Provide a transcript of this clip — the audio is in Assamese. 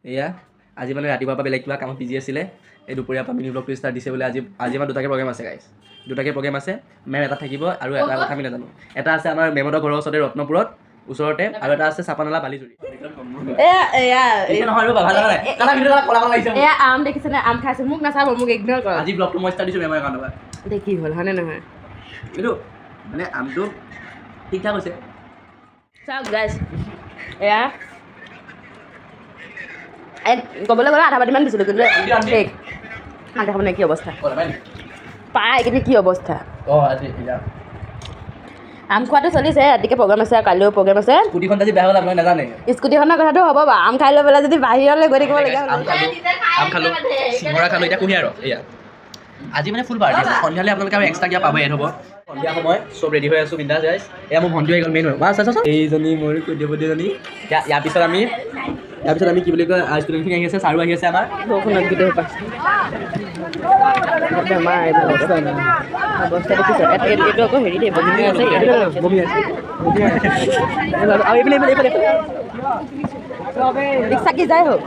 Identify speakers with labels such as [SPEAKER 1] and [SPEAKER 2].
[SPEAKER 1] এয়া আজি মানে ৰাতিপুৱাৰ পৰা বেলেগ কিবা কামত বিজি আছিলে এই দুপৰীয়াৰ পৰা মিনি ব্লগটো ষ্টাৰ্ট দিছে বোলে আজি আমাৰ দুটাকৈ প্ৰগ্ৰেম আছে গাইছ দুটাকৈ প্ৰগ্ৰেম আছে মেম এটা থাকিব আৰু এটা কথা আমি নাজানো এটা আছে আমাৰ মেমহঁতৰ ঘৰৰ ওচৰতে ৰত্নপুৰত ওচৰতে আৰু এটা আছে চাপানালা বালিজুৰি
[SPEAKER 2] আম দেখিছে নে আম খাইছো মোক নাচাব মোক ইগনৰ কৰ
[SPEAKER 1] আজি ব্লগটো মই ষ্টাৰ্ট দিছোঁ মেমৰ কাৰণে
[SPEAKER 2] দে কি হ'ল হয়নে নহয়
[SPEAKER 1] কিন্তু মানে আমটো ঠিক ঠাক হৈছে
[SPEAKER 2] চাওক গাইছ এয়া ক'বলৈ গ'লে আধা বাতিমান দিছিলোঁ কিন্তু আধা মানে কি অৱস্থা পাই কিন্তু কি অৱস্থা আম খোৱাটো চলিছে ৰাতিকে প্ৰগ্ৰেম আছে আৰু কাইলৈও প্ৰগ্ৰেম আছে
[SPEAKER 1] স্কুটিখন আজি বেয়া হ'ল আপোনালোকে নাজানে
[SPEAKER 2] স্কুটিখনৰ কথাটো হ'ব বাৰু আম খাই লৈ পেলাই যদি বাহিৰলৈ গৈ থাকিবলগীয়া
[SPEAKER 1] আম খালোঁ চিঙৰা খালোঁ এতিয়া কুঁহিয়াৰ এয়া আজি মানে ফুল পাৰ্টি সন্ধিয়ালৈ আপোনালোকে আৰু এক্সট্ৰা কিবা পাব এড হ'ব সন্ধিয়া সময় চব ৰেডি হৈ আছোঁ বিন্দাছ গাইছ এয়া মোৰ ভণ্টি হৈ গ'ল মেইন হয় এইজনী মোৰ কুটিপতিজনী ইয়াৰ পিছত আমি কি বুলি কয় ষ্টুডেণ্টখিনি আহি আছে ছাৰো আহি আছে আমাৰ
[SPEAKER 2] বৰষুণত গোটেই বেমাৰ অৱস্থা দেখিছে এইটো আকৌ হেৰি দেই বমি আছে
[SPEAKER 1] বমি আছে
[SPEAKER 2] ৰিক্সা কি যায় হওক